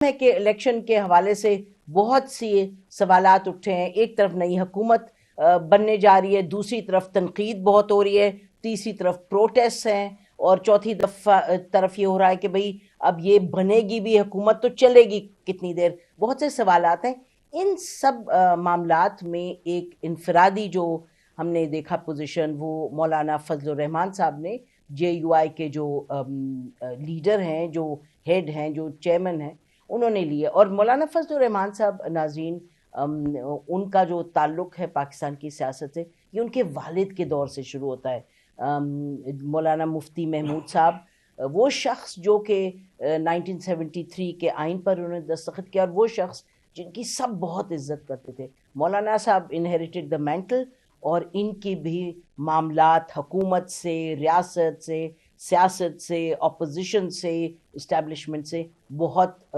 ہے کہ الیکشن کے حوالے سے بہت سی سوالات اٹھے ہیں. ایک طرف نئی حکومت بننے جا رہی ہے، دوسری طرف تنقید بہت ہو رہی ہے، تیسری طرف پروٹیسٹ ہیں، اور چوتھی طرف یہ ہو رہا ہے کہ بھئی اب یہ بنے گی بھی حکومت تو چلے گی کتنی دیر. بہت سے سوالات ہیں. ان سب معاملات میں ایک انفرادی جو ہم نے دیکھا پوزیشن، وہ مولانا فضل الرحمان صاحب نے، جے یو آئی کے جو لیڈر ہیں، جو ہیڈ ہیں، جو چیئرمین ہیں، انہوں نے لیے. اور مولانا فضل الرحمان صاحب، ناظرین، ان کا جو تعلق ہے پاکستان کی سیاست سے، یہ ان کے والد کے دور سے شروع ہوتا ہے. مولانا مفتی محمود صاحب، وہ شخص جو کہ 1973 کے آئین پر انہوں نے دستخط کیا، اور وہ شخص جن کی سب بہت عزت کرتے تھے. مولانا صاحب انہیریٹڈ دا مینٹل، اور ان کی بھی معاملات حکومت سے، ریاست سے، سیاست سے، اپوزیشن سے، اسٹیبلشمنٹ سے بہت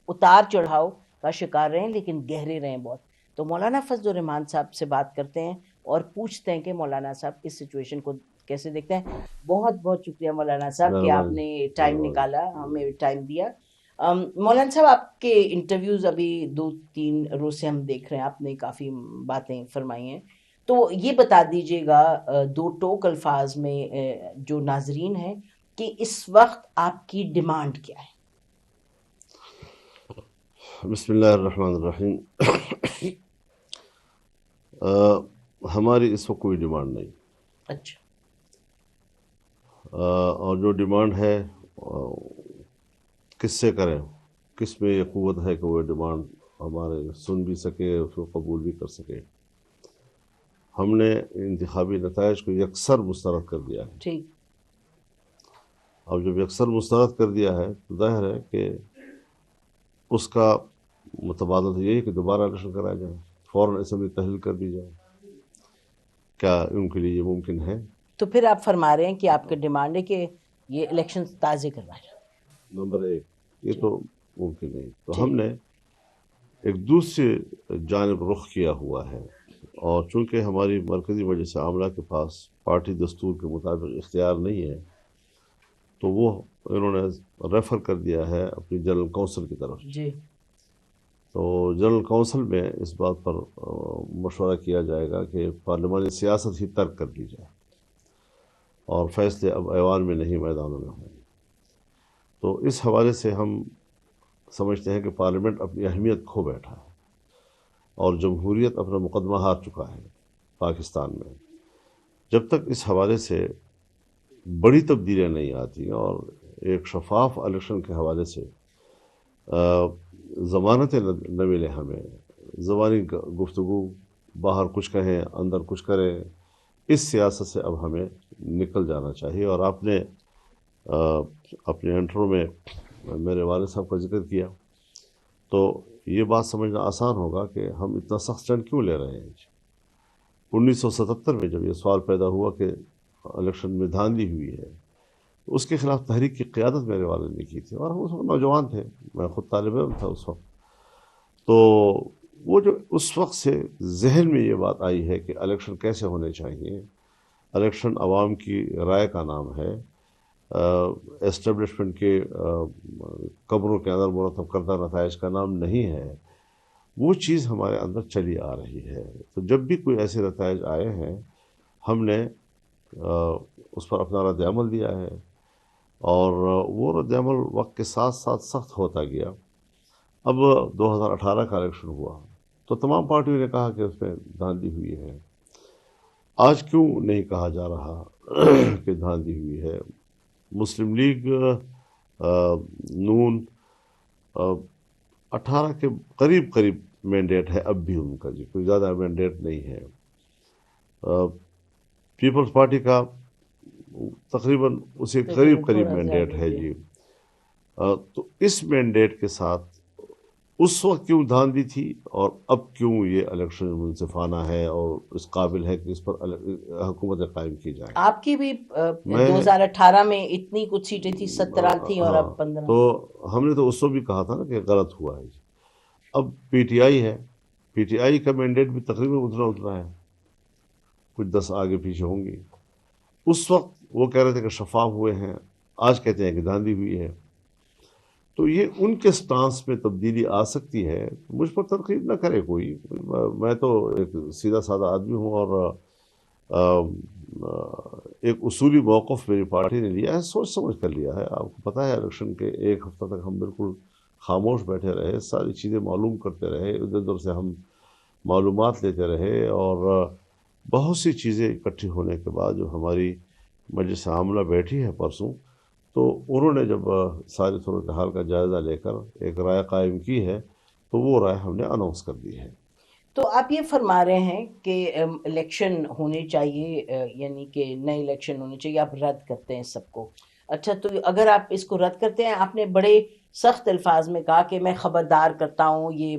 اتار چڑھاؤ کا شکار رہے ہیں، لیکن گہرے رہے ہیں بہت. تو مولانا فضل الرحمان صاحب سے بات کرتے ہیں اور پوچھتے ہیں کہ مولانا صاحب اس سچویشن کو کیسے دیکھتے ہیں. بہت بہت شکریہ مولانا صاحب کہ آپ نے ٹائم نکالا، ہمیں ٹائم دیا. مولانا صاحب، آپ کے انٹرویوز ابھی 2-3 روز سے ہم دیکھ رہے ہیں، آپ نے کافی باتیں فرمائی ہیں. تو یہ بتا دیجئے گا 2 ٹوک الفاظ میں جو ناظرین ہیں، کہ اس وقت آپ کی ڈیمانڈ کیا ہے؟ بسم اللہ الرحمن الرحیم. ہماری اس وقت کوئی ڈیمانڈ نہیں. اچھا. اور جو ڈیمانڈ ہے کس سے کریں، کس میں یہ قوت ہے کہ وہ ڈیمانڈ ہمارے سن بھی سکے، اس کو قبول بھی کر سکے. ہم نے انتخابی نتائج کو یکسر مسترد کر دیا ہے. ٹھیک. اب جب یکسر مسترد کر دیا ہے تو ظاہر ہے کہ اس کا متبادل تو یہی کہ دوبارہ الیکشن کرایا جائے، فوراً اسمبلی تحلیل کر دی جائے. کیا ان کے لیے یہ ممکن ہے؟ تو پھر آپ فرما رہے ہیں کہ آپ کا ڈیمانڈ ہے کہ یہ الیکشن تازے کروائے جائیں. نمبر 1 یہ تو ممکن نہیں. تو ہم نے ایک دوسری جانب رخ کیا ہوا ہے، اور چونکہ ہماری مرکزی مجلس عاملہ کے پاس پارٹی دستور کے مطابق اختیار نہیں ہے، تو وہ انہوں نے ریفر کر دیا ہے اپنی جنرل کونسل کی طرف. جی. تو جنرل کونسل میں اس بات پر مشورہ کیا جائے گا کہ پارلیمانی سیاست ہی ترک کر دی جائے، اور فیصلے اب ایوان میں نہیں میدانوں میں ہوں. تو اس حوالے سے ہم سمجھتے ہیں کہ پارلیمنٹ اپنی اہمیت کھو بیٹھا ہے، اور جمہوریت اپنا مقدمہ ہار چکا ہے پاکستان میں. جب تک اس حوالے سے بڑی تبدیلیاں نہیں آتی اور ایک شفاف الیکشن کے حوالے سے ضمانتیں نہ ملے ہمیں، زبانی گفتگو، باہر کچھ کہیں اندر کچھ کریں، اس سیاست سے اب ہمیں نکل جانا چاہیے. اور آپ نے اپنے انٹرو میں میرے والد صاحب کا ذکر کیا، تو یہ بات سمجھنا آسان ہوگا کہ ہم اتنا سخت اسٹینڈ کیوں لے رہے ہیں. 1977 میں جب یہ سوال پیدا ہوا کہ الیکشن میں دھاندلی ہوئی ہے، تو اس کے خلاف تحریک کی قیادت میرے والد نے کی تھی، اور ہم اس وقت نوجوان تھے، میں خود طالب علم تھا اس وقت. تو وہ جو اس وقت سے ذہن میں یہ بات آئی ہے کہ الیکشن کیسے ہونے چاہیے، الیکشن عوام کی رائے کا نام ہے، اسٹیبلشمنٹ کے قبروں کے اندر مرتب کردہ نتائج کا نام نہیں ہے، وہ چیز ہمارے اندر چلی آ رہی ہے. تو جب بھی کوئی ایسے نتائج آئے ہیں، ہم نے اس پر اپنا رد عمل دیا ہے، اور وہ رد عمل وقت کے ساتھ ساتھ سخت ہوتا گیا. اب 2018 کا الیکشن ہوا تو تمام پارٹیوں نے کہا کہ اس میں دھاندلی ہوئی ہے. آج کیوں نہیں کہا جا رہا کہ دھاندلی ہوئی ہے؟ مسلم لیگ، نون، 18 کے قریب قریب مینڈیٹ ہے اب بھی ان کا، جی کوئی زیادہ مینڈیٹ نہیں ہے. پیپلز پارٹی کا تقریباً اسی قریب قریب مینڈیٹ ہے جی. تو اس مینڈیٹ کے ساتھ اس وقت کیوں دھاندلی تھی، اور اب کیوں یہ الیکشن منصفانہ ہے اور اس قابل ہے کہ اس پر حکومت قائم کی جائے؟ آپ کی بھی 2018 میں اتنی کچھ سیٹیں تھی، 17 تھیں اور اب 15. تو ہم نے تو اس وقت بھی کہا تھا نا کہ غلط ہوا ہے. اب پی ٹی آئی ہے، پی ٹی آئی کا مینڈیٹ بھی تقریباً اتنا ہے، کچھ 10 آگے پیچھے ہوں گی. اس وقت وہ کہہ رہے تھے کہ شفاف ہوئے ہیں، آج کہتے ہیں کہ دھاندلی ہوئی ہے. تو یہ ان کے سٹانس میں تبدیلی آ سکتی ہے. مجھ پر تنقید نہ کرے کوئی، میں تو ایک سیدھا سادہ آدمی ہوں، اور ایک اصولی موقف میری پارٹی نے لیا ہے، سوچ سمجھ کر لیا ہے. آپ کو پتہ ہے الیکشن کے ایک ہفتہ تک ہم بالکل خاموش بیٹھے رہے، ساری چیزیں معلوم کرتے رہے، ادھر ادھر سے ہم معلومات لیتے رہے، اور بہت سی چیزیں اکٹھی ہونے کے بعد جو ہماری مجلس عاملہ بیٹھی ہے پرسوں، تو انہوں نے جب ساری صورتحال کا جائزہ لے کر ایک رائے قائم کی ہے، تو وہ رائے ہم نے اناؤنس کر دی ہے. تو آپ یہ فرما رہے ہیں کہ الیکشن ہونے چاہیے، یعنی کہ نئے الیکشن ہونے چاہیے، آپ رد کرتے ہیں سب کو. اچھا، تو اگر آپ اس کو رد کرتے ہیں، آپ نے بڑے سخت الفاظ میں کہا کہ میں خبردار کرتا ہوں، یہ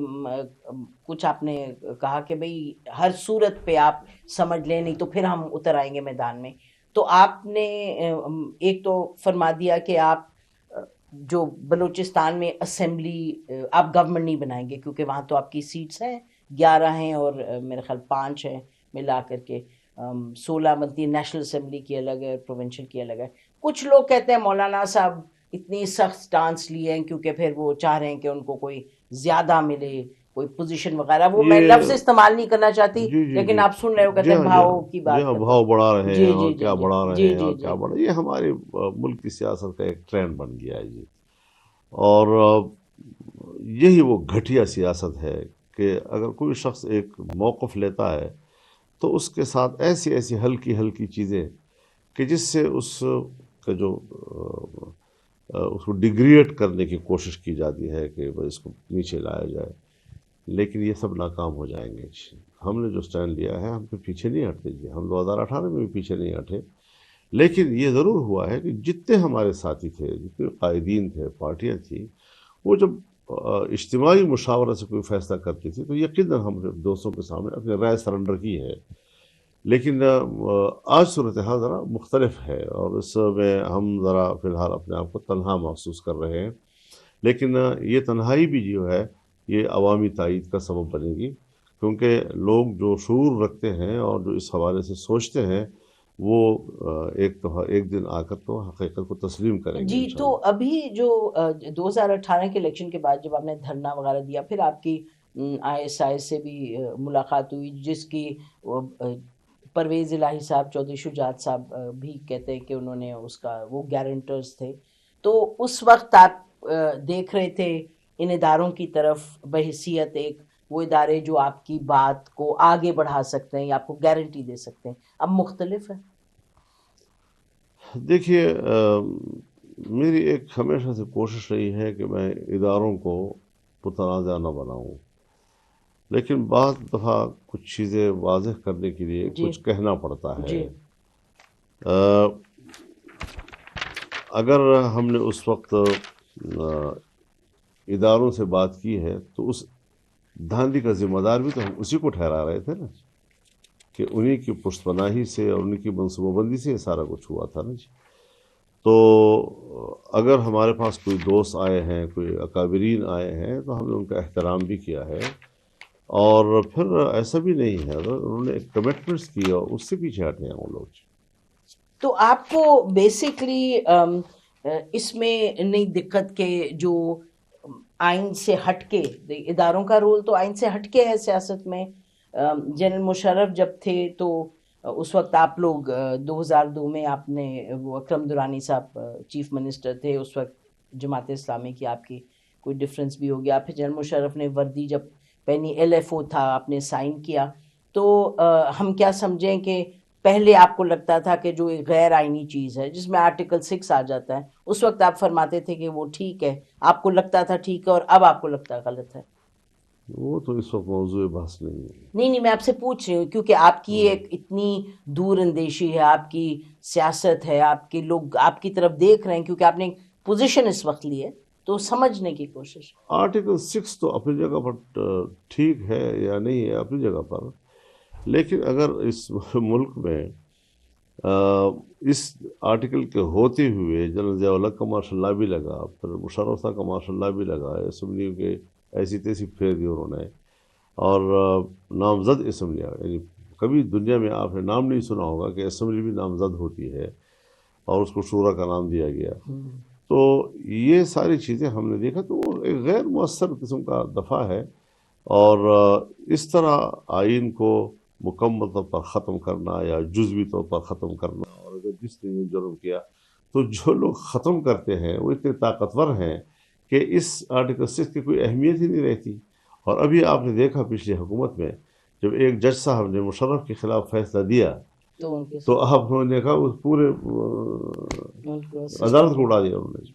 کچھ آپ نے کہا کہ بھئی ہر صورت پہ آپ سمجھ لیں، نہیں تو پھر ہم اتر آئیں گے میدان میں. تو آپ نے ایک تو فرما دیا کہ آپ جو بلوچستان میں اسمبلی آپ گورنمنٹ نہیں بنائیں گے، کیونکہ وہاں تو آپ کی سیٹس ہیں 11 ہیں، اور میرے خیال 5 ہیں ملا کر کے، 16 بنتی ہے. نیشنل اسمبلی کی الگ ہے، پروونشل کی الگ ہے. کچھ لوگ کہتے ہیں مولانا صاحب اتنی سخت سٹانس لیے ہیں کیونکہ پھر وہ چاہ رہے ہیں کہ ان کو کوئی زیادہ ملے، کوئی پوزیشن وغیرہ. وہ میں یہ لفظ استعمال نہیں کرنا چاہتی، جی جی لیکن جی آپ سن رہے ہو، کہتے جی ہیں ہاں جی بھاؤ ہاں کی جی بات ہاں، کرتے بھاؤ ہیں. بڑھا رہے ہیں جی اور جی جی کیا جی بڑھا رہے جی ہیں جی اور جی کیا بڑھا، یہ ہمارے ملک کی سیاست کا ایک ٹرینڈ بن گیا ہے جی. اور یہی وہ گھٹیا سیاست ہے کہ اگر کوئی شخص ایک موقف لیتا ہے تو اس کے ساتھ ایسی ایسی ہلکی ہلکی چیزیں کہ جس سے اس کا جو اس کو ڈیگریڈ کرنے کی کوشش کی جاتی ہے کہ اس کو نیچے لایا جائے، لیکن یہ سب ناکام ہو جائیں گے. ہم نے جو سٹینڈ لیا ہے، ہم پہ پیچھے نہیں ہٹتے جی. ہم 2018 میں بھی پیچھے نہیں ہٹے، لیکن یہ ضرور ہوا ہے کہ جتنے ہمارے ساتھی تھے، جتنے قائدین تھے، پارٹیاں تھیں، وہ جب اجتماعی مشاورت سے کوئی فیصلہ کرتی تھی تو یقیناً ہم نے دوستوں کے سامنے اپنی رائے سرنڈر کی ہے. لیکن آج صورتحال ذرا مختلف ہے، اور اس میں ہم ذرا فی الحال اپنے آپ کو تنہا محسوس کر رہے ہیں. لیکن یہ تنہائی بھی جو ہے یہ عوامی تائید کا سبب بنے گی، کیونکہ لوگ جو شعور رکھتے ہیں اور جو اس حوالے سے سوچتے ہیں، وہ ایک دن آ کر تو حقیقت کو تسلیم کریں گے جی. تو انشاءاللہ. ابھی جو 2018 کے الیکشن کے بعد جب آپ نے دھرنا وغیرہ دیا، پھر آپ کی ISI سے بھی ملاقات ہوئی، جس کی پرویز الہی صاحب، چودھری شجاعت صاحب بھی کہتے ہیں کہ انہوں نے اس کا وہ گارنٹرز تھے. تو اس وقت آپ دیکھ رہے تھے ان اداروں کی طرف بحیثیت ایک وہ ادارے جو آپ کی بات کو آگے بڑھا سکتے ہیں یا آپ کو گارنٹی دے سکتے ہیں. اب مختلف ہے. دیکھیے، میری ایک ہمیشہ سے کوشش رہی ہے کہ میں اداروں کو متنازع نہ بناؤں، لیکن بعض دفعہ کچھ چیزیں واضح کرنے کے لیے جی کچھ کہنا پڑتا ہے. جی اگر ہم نے اس وقت اداروں سے بات کی ہے تو اس دھاندلی کا ذمہ دار بھی تو ہم اسی کو ٹھہرا رہے تھے نا، کہ انہی کی پشت پناہی سے اور انہی کی منصوبہ بندی سے یہ سارا کچھ ہوا تھا نا جی. تو اگر ہمارے پاس کوئی دوست آئے ہیں، کوئی اکابرین آئے ہیں، تو ہم نے ان کا احترام بھی کیا ہے. اور پھر ایسا بھی نہیں ہے، اگر انہوں نے کمٹمنٹس کی اور اس سے پیچھے ہٹے ہیں وہ لوگ. تو آپ کو بیسکلی اس میں نہیں دقت کہ جو آئین سے ہٹ کے، اداروں کا رول تو آئین سے ہٹ کے ہے سیاست میں. جنرل مشرف جب تھے تو اس وقت آپ لوگ 2002 میں آپ نے وہ اکرم درانی صاحب چیف منسٹر تھے، اس وقت جماعت اسلامی کی آپ کی کوئی ڈفرینس بھی ہو گیا. پھر جنرل مشرف نے وردی جب پہنی، LFO تھا، آپ نے سائن کیا. تو ہم کیا سمجھیں کہ پہلے آپ کو لگتا تھا کہ جو ایک غیر آئینی چیز ہے جس میں آرٹیکل 6 آ جاتا ہے، اس وقت آپ فرماتے تھے کہ وہ ٹھیک ہے، آپ کو لگتا تھا ٹھیک ہے، اور اب آپ کو لگتا ہے غلط ہے. وہ تو اس وقت موضوع بحث نہیں ہے. نہیں، میں آپ سے پوچھ رہی ہوں کیونکہ آپ کی ایک اتنی دور اندیشی ہے، آپ کی سیاست ہے، آپ کے لوگ آپ کی طرف دیکھ رہے ہیں کیونکہ آپ نے ایک پوزیشن اس وقت لی ہے، تو سمجھنے کی کوشش. آرٹیکل 6 تو اپنی جگہ پر ٹھیک ہے یا نہیں ہے اپنی جگہ پر، لیکن اگر اس ملک میں اس آرٹیکل کے ہوتے ہوئے جنرل ضیاء الحق کا ماشاء اللہ بھی لگا، پھر مشرف صاحب کا ماشاء اللہ بھی لگا، اسمبلیوں کے ایسی تیسی پھیر دی انہوں نے، اور نامزد اسمبلیاں، یعنی کبھی دنیا میں آپ نے نام نہیں سنا ہوگا کہ اسمبلی بھی نامزد ہوتی ہے اور اس کو شورا کا نام دیا گیا. تو یہ ساری چیزیں ہم نے دیکھا تو وہ ایک غیر مؤثر قسم کا دفاع ہے، اور اس طرح آئین کو مکمل طور پر ختم کرنا یا جزوی طور پر ختم کرنا، اور اگر جس نے یہ جرم کیا تو جو لوگ ختم کرتے ہیں وہ اتنے طاقتور ہیں کہ اس آرٹیکل 6 کی کوئی اہمیت ہی نہیں رہتی۔ اور ابھی آپ نے دیکھا پچھلی حکومت میں جب ایک جج صاحب نے مشرف کے خلاف فیصلہ دیا تو ان کے تو آپ نے دیکھا اس پورے ان کو عدالت کو اڑا دیا انہوں نے۔